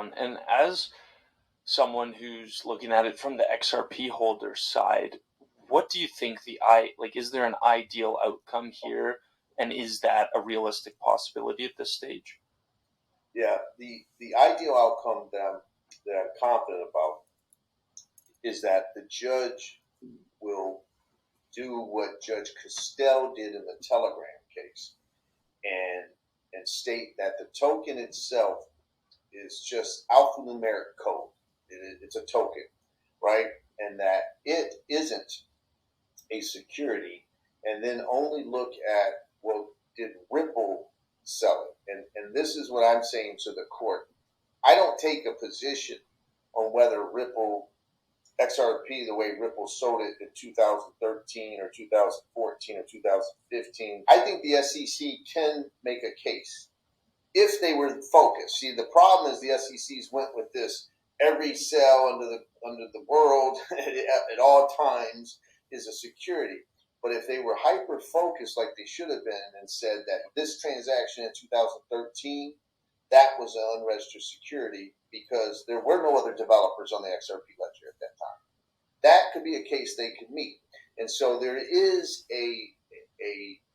down. And as someone who's looking at it from the XRP holder side, what do you think is there an ideal outcome here? And is that a realistic possibility at this stage? Yeah, the ideal outcome that I'm confident about is that the judge will do what Judge Castell did in the Telegram case and state that the token itself is just alphanumeric code. It's a token, right? And that it isn't a security, and then only look at, well, did Ripple sell it? And this is what I'm saying to the court. I don't take a position on whether Ripple, XRP, the way Ripple sold it in 2013 or 2014 or 2015. I think the SEC can make a case if they were focused. See, the problem is the SEC's went with this every sale under the world at all times is a security. But if they were hyper focused like they should have been and said that this transaction in 2013, that was an unregistered security because there were no other developers on the XRP ledger at that time. That could be a case they could meet. And so there is a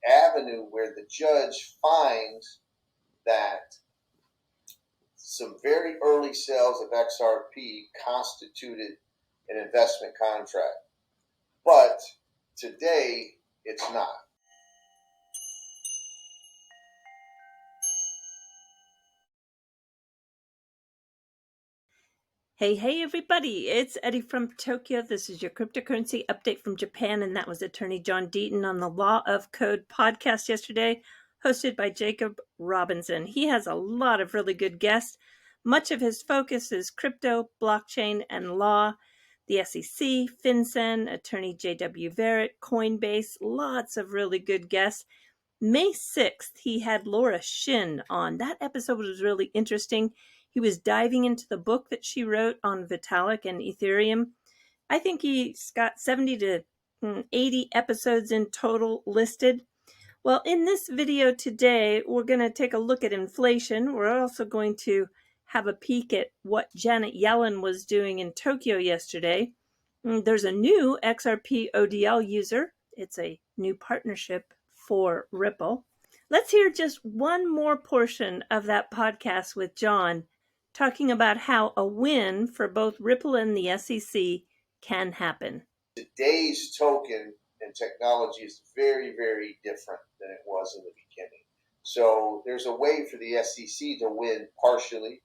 avenue where the judge finds that some very early sales of XRP constituted an investment contract. But today, it's not. Hey, everybody, it's Eddie from Tokyo. This is your cryptocurrency update from Japan, and that was Attorney John Deaton on the Law of Code podcast yesterday, hosted by Jacob Robinson. He has a lot of really good guests. Much of his focus is crypto, blockchain, and law. The SEC, FinCEN, Attorney J.W. Verrett, Coinbase, lots of really good guests. May 6th, he had Laura Shin on. That episode was really interesting. He was diving into the book that she wrote on Vitalik and Ethereum. I think he's got 70 to 80 episodes in total listed. Well, in this video today, we're going to take a look at inflation. We're also going to have a peek at what Janet Yellen was doing in Tokyo yesterday. There's a new XRP ODL user. It's a new partnership for Ripple. Let's hear just one more portion of that podcast with John, talking about how a win for both Ripple and the SEC can happen. Today's token and technology is very, very different than it was in the beginning. So there's a way for the SEC to win partially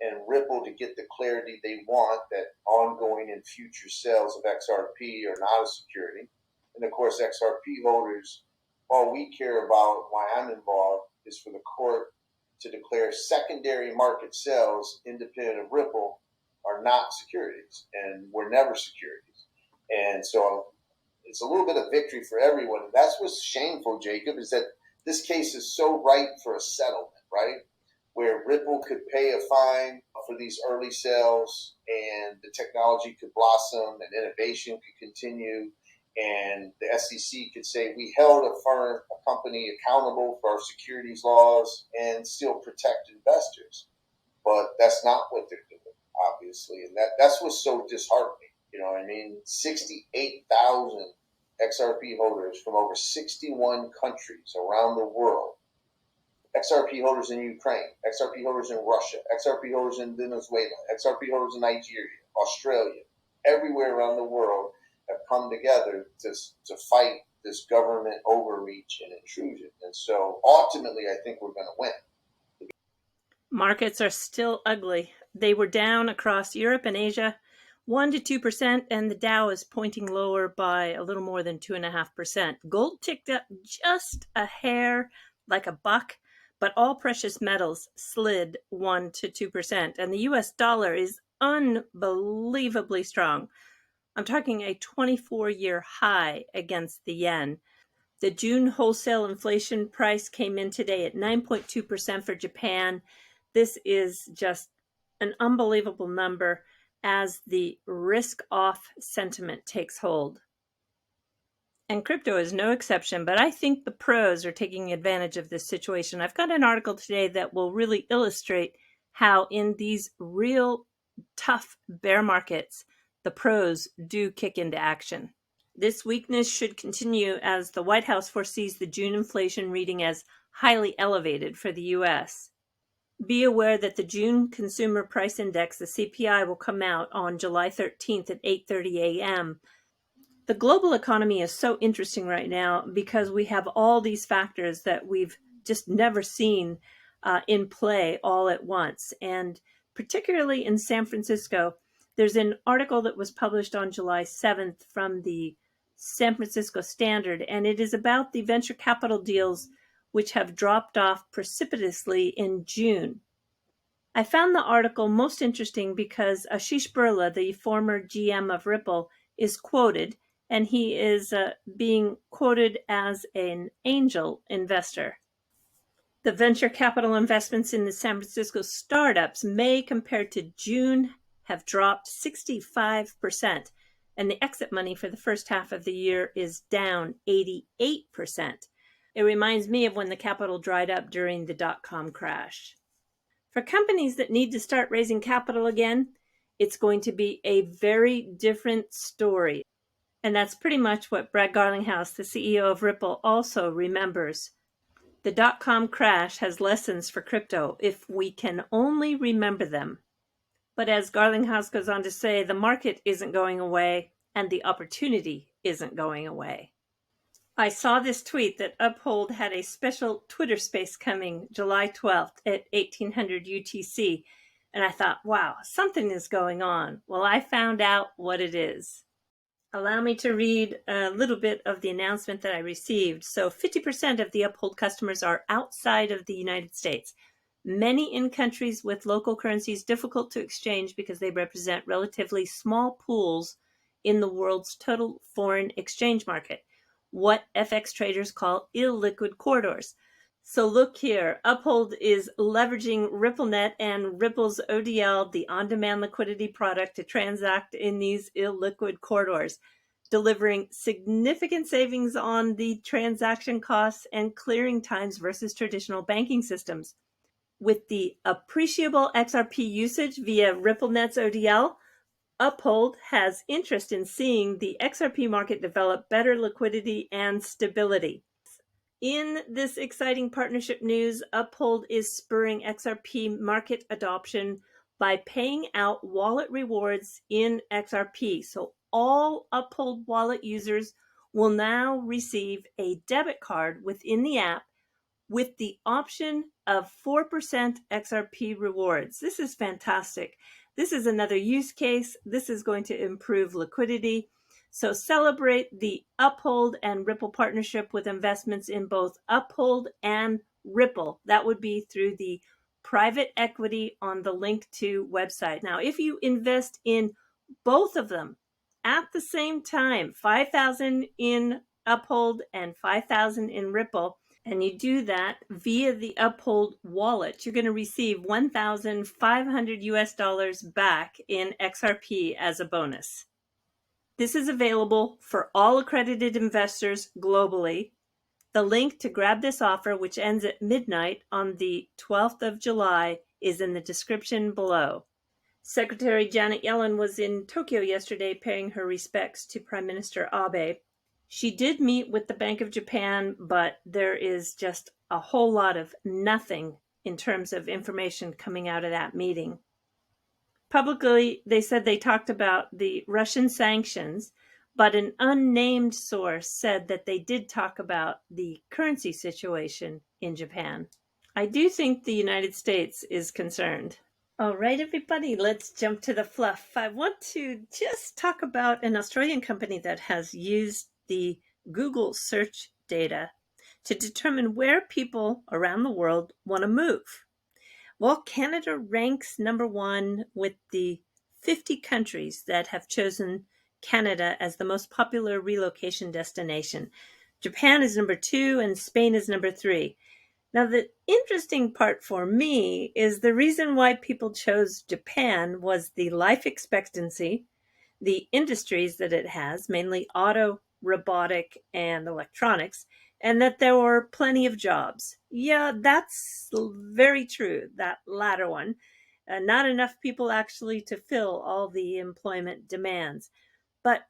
and Ripple to get the clarity they want that ongoing and future sales of XRP are not a security. And of course, XRP holders, all we care about, why I'm involved, is for the court to declare secondary market sales independent of Ripple are not securities and were never securities. And so it's a little bit of victory for everyone. And that's what's shameful, Jacob, is that this case is so ripe for a settlement, right? Where Ripple could pay a fine for these early sales and the technology could blossom and innovation could continue. And the SEC could say, we held a company accountable for our securities laws and still protect investors. But that's not what they're doing, obviously. And that's what's so disheartening. You know what I mean? 68,000 XRP holders from over 61 countries around the world. XRP holders in Ukraine, XRP holders in Russia, XRP holders in Venezuela, XRP holders in Nigeria, Australia, everywhere around the world have come together to fight this government overreach and intrusion. And so ultimately, I think we're going to win. Markets are still ugly. They were down across Europe and Asia 1% to 2%, and the Dow is pointing lower by a little more than 2.5%. Gold ticked up just a hair, like a buck, but all precious metals slid 1% to 2%, and the US dollar is unbelievably strong. I'm talking a 24-year high against the yen. The June wholesale inflation price came in today at 9.2% for Japan. This is just an unbelievable number as the risk-off sentiment takes hold. And crypto is no exception, but I think the pros are taking advantage of this situation. I've got an article today that will really illustrate how in these real tough bear markets, the pros do kick into action. This weakness should continue as the White House foresees the June inflation reading as highly elevated for the U.S. Be aware that the June Consumer Price Index, the CPI, will come out on July 13th at 8:30 a.m. The global economy is so interesting right now because we have all these factors that we've just never seen in play all at once. And particularly in San Francisco, there's an article that was published on July 7th from the San Francisco Standard, and it is about the venture capital deals which have dropped off precipitously in June. I found the article most interesting because Ashish Birla, the former GM of Ripple, is quoted, and he is being quoted as an angel investor. The venture capital investments in the San Francisco startups May compared to June have dropped 65%, and the exit money for the first half of the year is down 88%. It reminds me of when the capital dried up during the dot-com crash. For companies that need to start raising capital again, it's going to be a very different story. And that's pretty much what Brad Garlinghouse, the CEO of Ripple, also remembers. The dot-com crash has lessons for crypto if we can only remember them. But as Garlinghouse goes on to say, the market isn't going away and the opportunity isn't going away. I saw this tweet that Uphold had a special Twitter space coming July 12th at 1800 UTC. And I thought, wow, something is going on. Well, I found out what it is. Allow me to read a little bit of the announcement that I received. So 50% of the Uphold customers are outside of the United States. Many in countries with local currencies difficult to exchange because they represent relatively small pools in the world's total foreign exchange market, what FX traders call illiquid corridors. So look here, Uphold is leveraging RippleNet and Ripple's ODL, the on-demand liquidity product, to transact in these illiquid corridors, delivering significant savings on the transaction costs and clearing times versus traditional banking systems. With the appreciable XRP usage via RippleNet's ODL, Uphold has interest in seeing the XRP market develop better liquidity and stability. In this exciting partnership news, Uphold is spurring XRP market adoption by paying out wallet rewards in XRP. So all Uphold wallet users will now receive a debit card within the app with the option of 4% XRP rewards. This is fantastic. This is another use case. This is going to improve liquidity. So celebrate the Uphold and Ripple partnership with investments in both Uphold and Ripple. That would be through the private equity on the Linqto website. Now, if you invest in both of them at the same time, 5,000 in Uphold and 5,000 in Ripple, and you do that via the Uphold wallet, you're going to receive $1,500 US back in XRP as a bonus. This is available for all accredited investors globally. The link to grab this offer, which ends at midnight on the 12th of July, is in the description below. Secretary Janet Yellen was in Tokyo yesterday paying her respects to Prime Minister Abe. She did meet with the Bank of Japan, but there is just a whole lot of nothing in terms of information coming out of that meeting. Publicly, they said they talked about the Russian sanctions, but an unnamed source said that they did talk about the currency situation in Japan. I do think the United States is concerned. All right, everybody, let's jump to the fluff. I want to just talk about an Australian company that has used the Google search data to determine where people around the world want to move. Well, Canada ranks number one with the 50 countries that have chosen Canada as the most popular relocation destination. Japan is number two and Spain is number three. Now, the interesting part for me is the reason why people chose Japan was the life expectancy, the industries that it has, mainly auto, robotic, and electronics, and that there were plenty of jobs. Yeah, that's very true, that latter one. not enough people actually to fill all the employment demands. But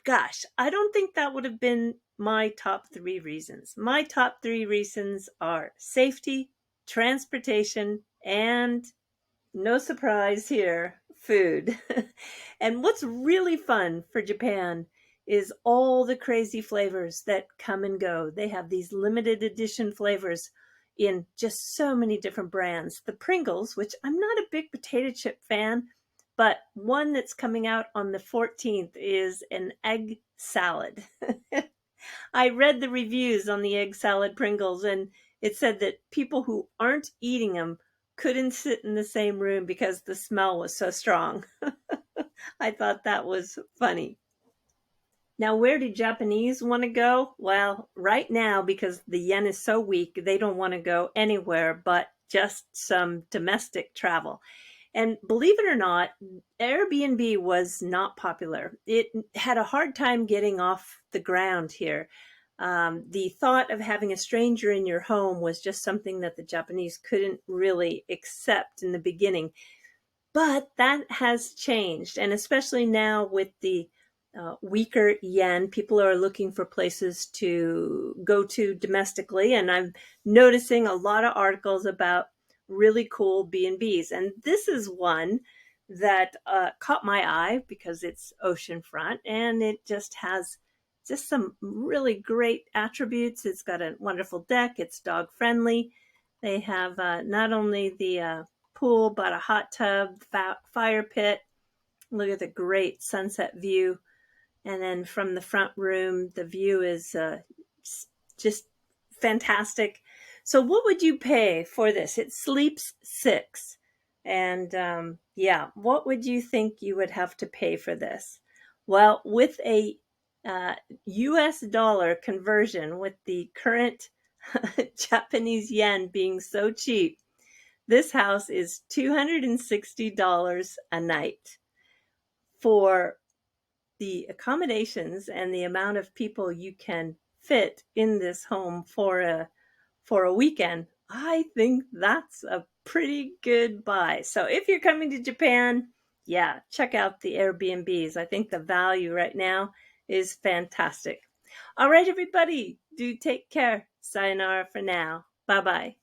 gosh, I don't think that would have been my top 3 reasons. My top 3 reasons are safety, transportation, and no surprise here, food. And what's really fun for Japan is all the crazy flavors that come and go. They have these limited edition flavors in just so many different brands. The Pringles, which I'm not a big potato chip fan, but one that's coming out on the 14th is an egg salad. I read the reviews on the egg salad Pringles, and it said that people who aren't eating them couldn't sit in the same room because the smell was so strong. I thought that was funny. Now, where do Japanese want to go? Well, right now, because the yen is so weak, they don't want to go anywhere but just some domestic travel. And believe it or not, Airbnb was not popular. It had a hard time getting off the ground here. The thought of having a stranger in your home was just something that the Japanese couldn't really accept in the beginning. But that has changed. And especially now with the weaker yen, people are looking for places to go to domestically. And I'm noticing a lot of articles about really cool B&Bs. And this is one that caught my eye because it's oceanfront and it just has just some really great attributes. It's got a wonderful deck. It's dog friendly. They have not only the pool, but a hot tub, fire pit. Look at the great sunset view. And then from the front room, the view is just fantastic. So what would you pay for this? It sleeps 6. And yeah, what would you think you would have to pay for this? Well, with a US dollar conversion, with the current Japanese yen being so cheap, this house is $260 a night. For the accommodations and the amount of people you can fit in this home for a weekend, I think that's a pretty good buy. So if you're coming to Japan, yeah, check out the Airbnbs. I think the value right now is fantastic. All right, everybody, do take care. Sayonara for now. Bye-bye.